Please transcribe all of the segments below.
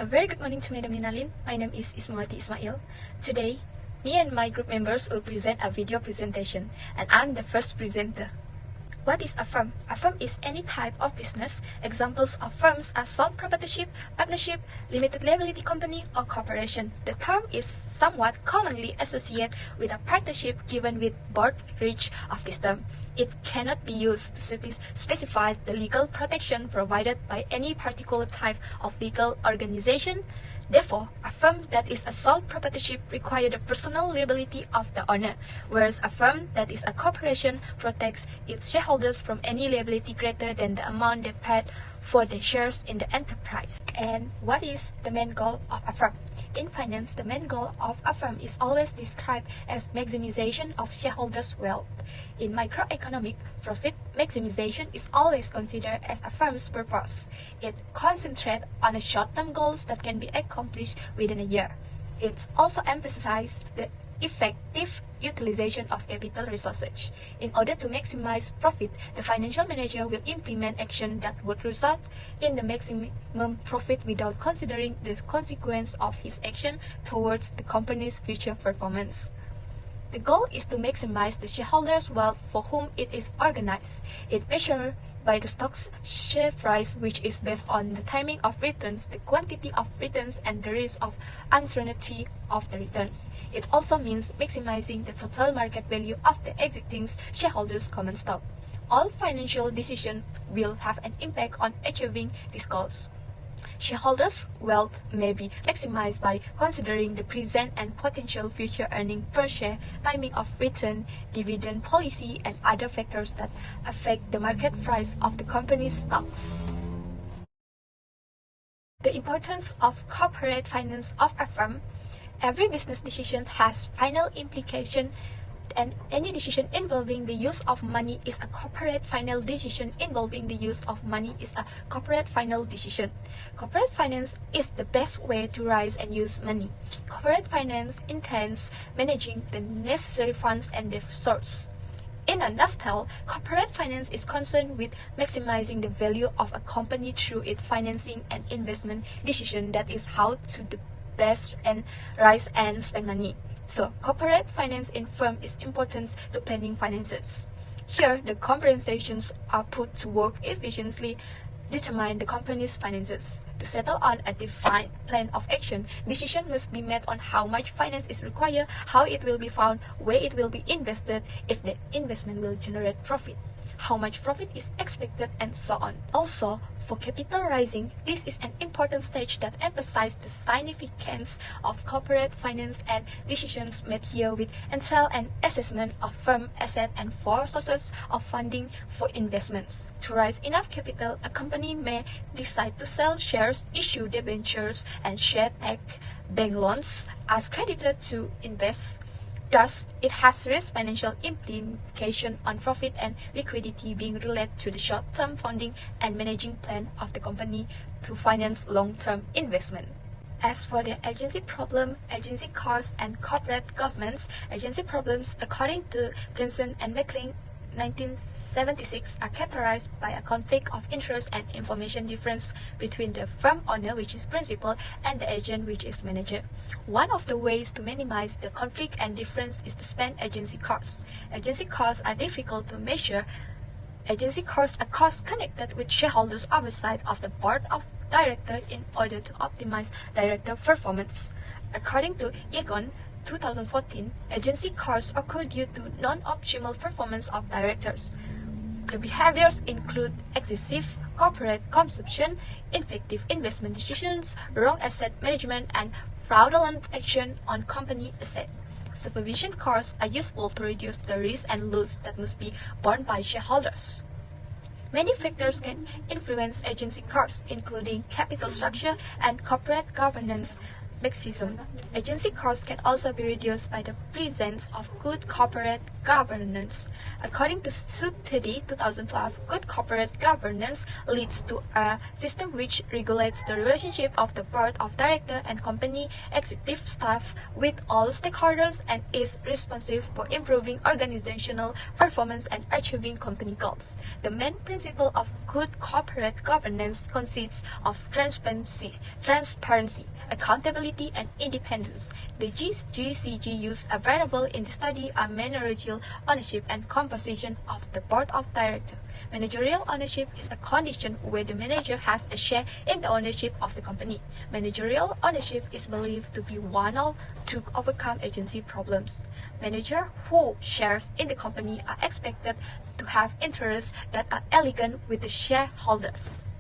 A very good morning to Madam Ninalin. My name is Ismawaty Ismail. Today, me and my group members will present a video presentation, and I'm the first presenter. What is a firm? A firm is any type of business. Examples of firms are sole proprietorship, partnership, limited liability company, or corporation. The term is somewhat commonly associated with a partnership given with broad reach of this term. It cannot be used to specify the legal protection provided by any particular type of legal organization. Therefore, a firm that is a sole proprietorship requires the personal liability of the owner, whereas a firm that is a corporation protects its shareholders from any liability greater than the amount they paid for their shares in the enterprise. And what is the main goal of a firm? In finance, the main goal of a firm is always described as maximization of shareholders' wealth. In microeconomic, profit maximization is always considered as a firm's purpose. It concentrates on the short-term goals that can be accomplished within a year. It also emphasizes the effective utilization of capital resources. In order to maximize profit, the financial manager will implement action that would result in the maximum profit without considering the consequence of his action towards the company's future performance. The goal is to maximize the shareholders' wealth for whom it is organized. It measures by the stock's share price, which is based on the timing of returns, the quantity of returns, and the risk of uncertainty of the returns. It also means maximizing the total market value of the existing shareholders' common stock. All financial decisions will have an impact on achieving these goals. Shareholders' wealth may be maximized by considering the present and potential future earning per share, timing of return, dividend policy, and other factors that affect the market price of the company's stocks. The importance of corporate finance of a firm. Every business decision has final implication, and any decision involving the use of money is a corporate final decision. Involving the use of money is a corporate final decision. Corporate finance is the best way to raise and use money. Corporate finance entails managing the necessary funds and their source. In a nutshell, corporate finance is concerned with maximizing the value of a company through its financing and investment decision, that is how to the best and raise and spend money. So, corporate finance in firm is important to planning finances. Here, the compensations are put to work efficiently, determine the company's finances. To settle on a defined plan of action, decision must be made on how much finance is required, how it will be found, where it will be invested, if the investment will generate profit, how much profit is expected, and so on. Also, for capital raising, this is an important stage that emphasizes the significance of corporate finance, and decisions made here will entail an assessment of firm assets and four sources of funding for investments. To raise enough capital, a company may decide to sell shares, issue debentures, and share take bank loans as creditor to invest. Thus, it has serious financial implication on profit and liquidity, being related to the short-term funding and managing plan of the company to finance long-term investment. As for the agency problem, agency costs, and corporate governance, agency problems, according to Johnson and McLean 1976, are characterized by a conflict of interest and information difference between the firm owner, which is principal, and the agent, which is manager. One of the ways to minimize the conflict and difference is to spend agency costs. Agency costs are difficult to measure. Agency costs are costs connected with shareholders' oversight of the board of directors in order to optimize director performance. According to Egon 2014, agency costs occur due to non-optimal performance of directors. The behaviors include excessive corporate consumption, ineffective investment decisions, wrong asset management, and fraudulent action on company assets. Supervision costs are useful to reduce the risk and loss that must be borne by shareholders. Many factors can influence agency costs, including capital structure and corporate governance mechanism. Agency costs can also be reduced by the presence of good corporate governance. According to study 2012, good corporate governance leads to a system which regulates the relationship of the board of directors and company executive staff with all stakeholders and is responsive for improving organizational performance and achieving company goals. The main principle of good corporate governance consists of transparency, accountability, and independence. The GCG used a variable in the study are managerial ownership and composition of the board of directors. Managerial ownership is a condition where the manager has a share in the ownership of the company. Managerial ownership is believed to be one to overcome agency problems. Managers who shares in the company are expected to have interests that are aligned with the shareholders.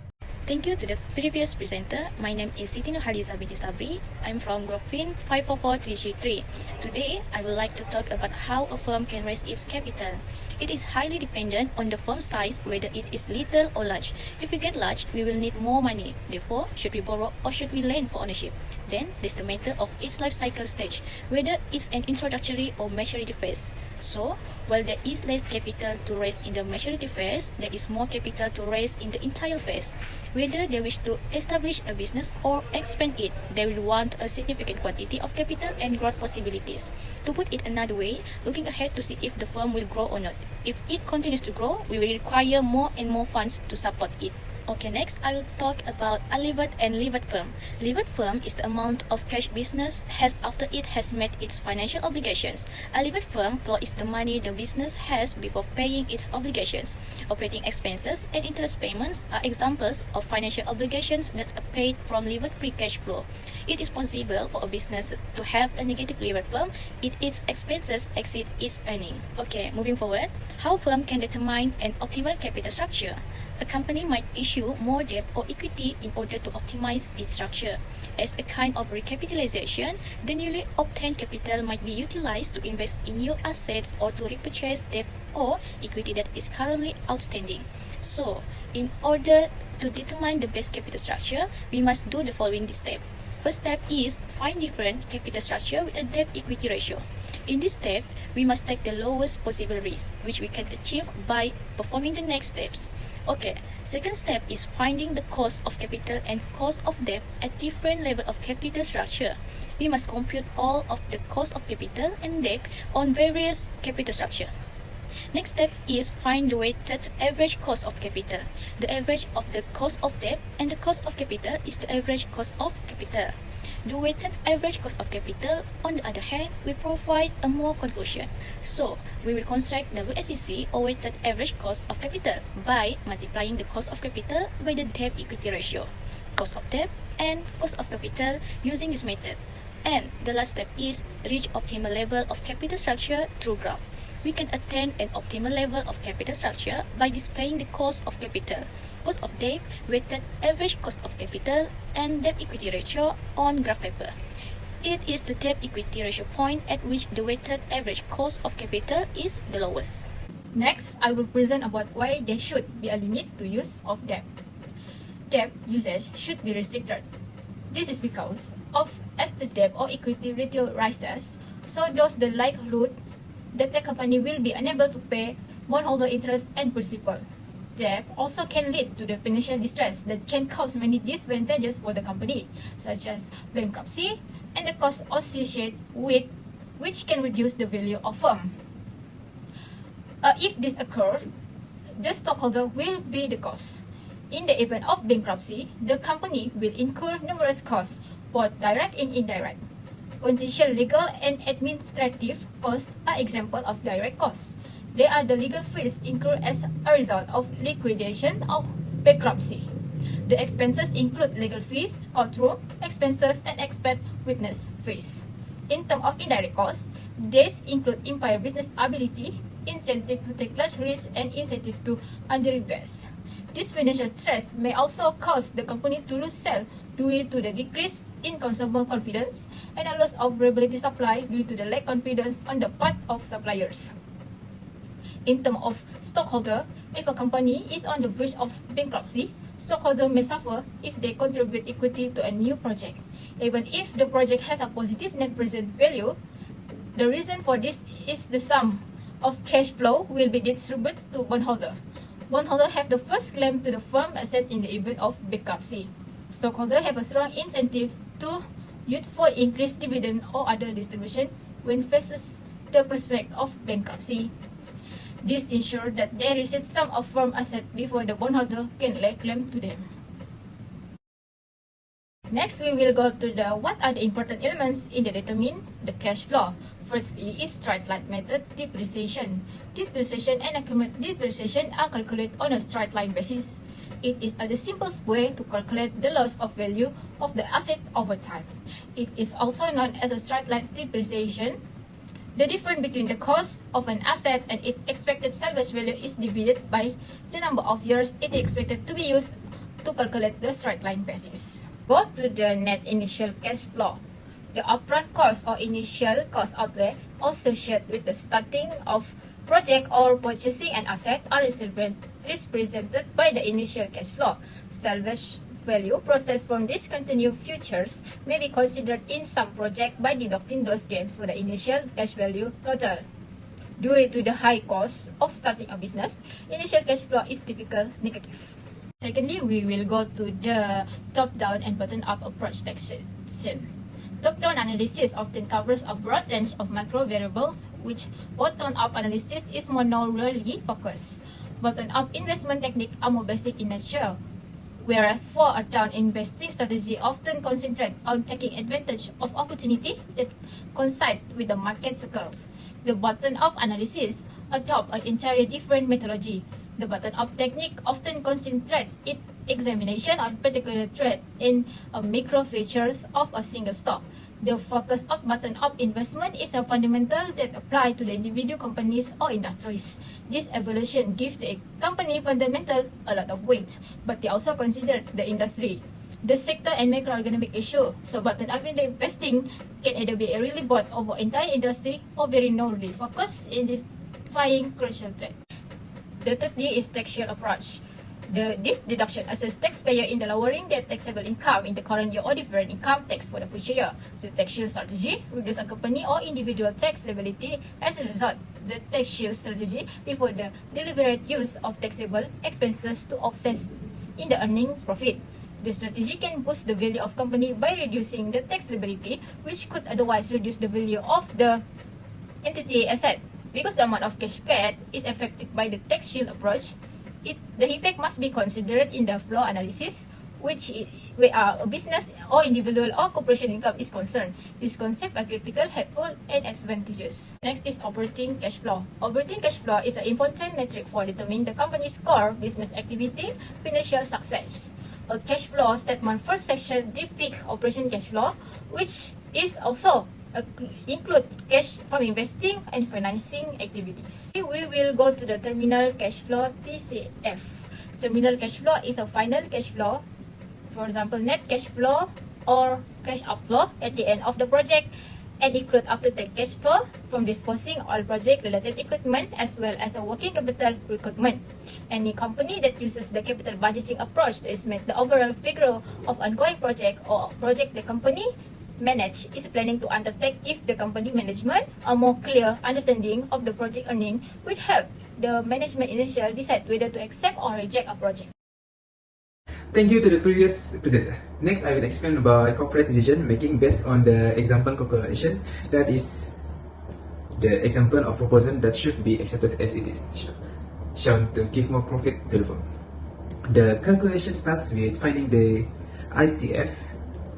Thank you to the previous presenter. My name is Siti Nurhalizah binti Sabri. I'm from Group FIN544 Today, I would like to talk about how a firm can raise its capital. It is highly dependent on the firm size, whether it is little or large. If we get large, we will need more money. Therefore, should we borrow or should we lend for ownership? Then, there's the matter of its life cycle stage, whether it's an introductory or maturity phase. So, while there is less capital to raise in the maturity phase, there is more capital to raise in the entire phase. Whether they wish to establish a business or expand it, they will want a significant quantity of capital and growth possibilities. To put it another way, looking ahead to see if the firm will grow or not. If it continues to grow, we will require more and more funds to support it. Okay, next I will talk about a levered and levered firm. Levered firm is the amount of cash business has after it has met its financial obligations. A levered firm flow is the money the business has before paying its obligations. Operating expenses and interest payments are examples of financial obligations that are paid from levered free cash flow. It is possible for a business to have a negative levered firm if its expenses exceed its earning. Okay, moving forward, how firm can determine an optimal capital structure? A company might issue more debt or equity in order to optimize its structure. As a kind of recapitalization, the newly obtained capital might be utilized to invest in new assets or to repurchase debt or equity that is currently outstanding. So, in order to determine the best capital structure, we must do the following step. First step is find different capital structure with a debt-equity ratio. In this step, we must take the lowest possible risk, which we can achieve by performing the next steps. Okay, second step is finding the cost of capital and cost of debt at different level of capital structure. We must compute all of the cost of capital and debt on various capital structure. Next step is find the weighted average cost of capital. The average of the cost of debt and the cost of capital is the average cost of capital. The weighted average cost of capital, on the other hand, will provide a more conclusion. So, we will construct WSCC or weighted average cost of capital by multiplying the cost of capital by the debt equity ratio, cost of debt, and cost of capital using this method. And the last step is reach optimal level of capital structure through graph. We can attain an optimal level of capital structure by displaying the cost of capital, cost of debt, weighted average cost of capital, and debt equity ratio on graph paper. It is the debt equity ratio point at which the weighted average cost of capital is the lowest. Next, I will present about why there should be a limit to use of debt. Debt usage should be restricted. This is because as the debt or equity ratio rises, so does the likelihood that the company will be unable to pay bondholder interest and principal. Debt also can lead to the financial distress that can cause many disadvantages for the company, such as bankruptcy and the costs associated with which can reduce the value of firm. If this occurs, the stockholder will bear the cost. In the event of bankruptcy, the company will incur numerous costs, both direct and indirect. Potential legal and administrative costs are examples of direct costs. They are the legal fees incurred as a result of liquidation of bankruptcy. The expenses include legal fees, courtroom expenses, and expert witness fees. In terms of indirect costs, these include impaired business ability, incentive to take large risks, and incentive to underinvest. This financial stress may also cause the company to lose sales due to the decrease in consumer confidence and a loss of reliability supply due to the lack confidence on the part of suppliers. In terms of stockholder, if a company is on the verge of bankruptcy, stockholder may suffer if they contribute equity to a new project. Even if the project has a positive net present value, the reason for this is the sum of cash flow will be distributed to bondholder. Bondholders have the first claim to the firm asset in the event of bankruptcy. Stockholders have a strong incentive to use for increased dividend or other distribution when faces the prospect of bankruptcy. This ensures that they receive some of firm asset before the bondholder can lay claim to them. Next, we will go to the what are the important elements in the determine the cash flow. Firstly is straight line method depreciation. Depreciation and accumulated depreciation are calculated on a straight line basis. It is the simplest way to calculate the loss of value of the asset over time. It is also known as a straight line depreciation. The difference between the cost of an asset and its expected salvage value is divided by the number of years it is expected to be used to calculate the straight line basis. Go to the net initial cash flow. The upfront cost or initial cost outlay associated with the starting of project or purchasing an asset are represented by the initial cash flow. Salvage value processed from discontinued futures may be considered in some project by deducting those gains for the initial cash value total. Due to the high cost of starting a business, initial cash flow is typically negative. Secondly, we will go to the top-down and bottom-up approach taxation. Top-down analysis often covers a broad range of macro variables, which bottom-up analysis is more narrowly focused. Bottom-up investment techniques are more basic in nature, whereas for a down investing strategy often concentrate on taking advantage of opportunity that coincide with the market cycles. The bottom-up analysis adopts an entirely different methodology. The bottom-up technique often concentrates its examination on particular trade in micro features of a single stock. The focus of bottom-up investment is a fundamental that applies to the individual companies or industries. This evaluation gives the company fundamental a lot of weight, but they also consider the industry, the sector and macroeconomic issue. So bottom-up investing can either be really broad over entire industry or very narrowly focused in identifying crucial trade. The third D is taxation approach. This deduction assists taxpayer in the lowering their taxable income in the current year or deferred income tax for the future year. The taxation strategy reduces a company or individual tax liability. As a result, the taxation strategy refers the deliberate use of taxable expenses to offset in the earning profit. The strategy can boost the value of company by reducing the tax liability, which could otherwise reduce the value of the entity asset. Because the amount of cash paid is affected by the tax shield approach, the effect must be considered in the flow analysis, where a business or individual or corporation income is concerned. These concepts are critical, helpful, and advantageous. Next is operating cash flow. Operating cash flow is an important metric for determining the company's core business activity, financial success. A cash flow statement first section depicts operation cash flow, which is also include cash from investing and financing activities. We will go to the terminal cash flow (TCF). Terminal cash flow is a final cash flow, for example, net cash flow or cash outflow at the end of the project, and include after-tax cash flow from disposing all project-related equipment as well as a working capital requirement. Any company that uses the capital budgeting approach to estimate the overall figure of ongoing project or project the company manage is planning to undertake if the company management a more clear understanding of the project earning will help the management initially decide whether to accept or reject a project. Thank you to the previous presenter. Next, I will explain about corporate decision making based on the example calculation, that is the example of proposal that should be accepted as it is shown to give more profit to the firm. The calculation starts with finding the ICF.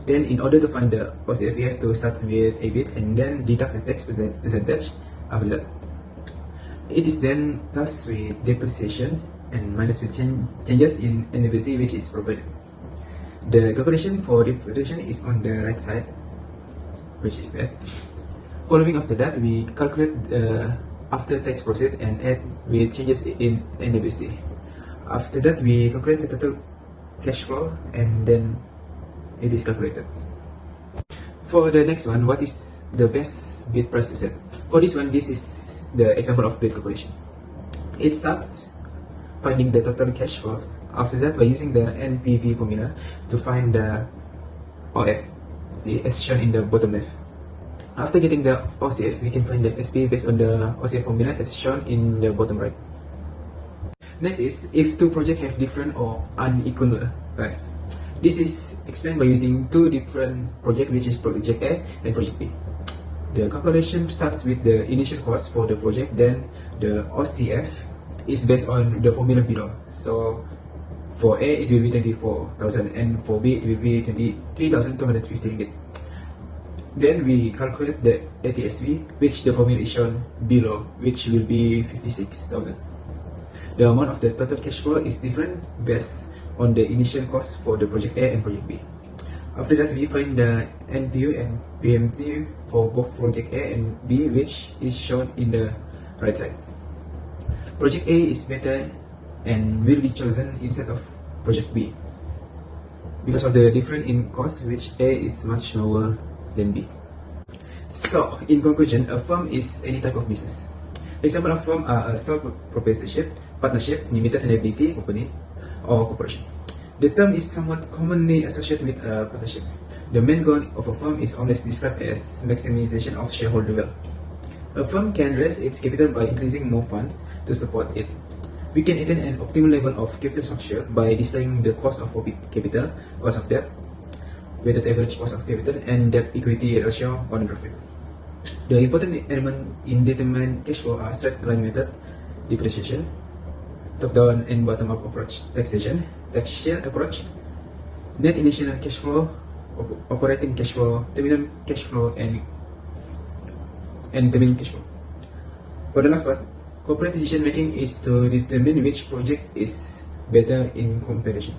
Then, in order to find the OCF, we have to start with EBIT and then deduct the tax percentage after that. It is then plus with depreciation and minus with changes in NWC, which is provided. The calculation for depreciation is on the right side, which is that. Following after that, we calculate after tax proceed and add with changes in NWC. After that, we calculate the total cash flow and then it is calculated. For the next one, what is the best bid price to set? For this one, this is the example of bid calculation. It starts finding the total cash flows. After that, by using the NPV formula to find the OF, see, as shown in the bottom left. After getting the OCF, we can find the SP based on the OCF formula as shown in the bottom right. Next is if two projects have different or unequal life. This is explained by using two different projects, which is project A and project B. The calculation starts with the initial cost for the project, then the OCF is based on the formula below. So for A it will be 24,000 and for B it will be 23,250 ringgit. Then we calculate the ATSV, which the formula is shown below, which will be 56,000. The amount of the total cash flow is different based on the initial cost for the project A and project B. After that, we find the NPU and PMT for both project A and B, which is shown in the right side. Project A is better and will be chosen instead of project B because of the difference in cost, which A is much lower than B. So, in conclusion, a firm is any type of business. Example of firm are a sole proprietorship, partnership, limited liability company, or corporation. The term is somewhat commonly associated with a partnership. The main goal of a firm is always described as maximization of shareholder wealth. A firm can raise its capital by increasing more funds to support it. We can attain an optimal level of capital structure by displaying the cost of capital, cost of debt, weighted average cost of capital, and debt equity ratio on a graphic. The important element in determining cash flow are straight line method, depreciation, top-down and bottom-up approach, taxation, tax shield approach, net initial cash flow, operating cash flow, terminal cash flow, and terminal cash flow. For the last part, corporate decision making is to determine which project is better in comparison.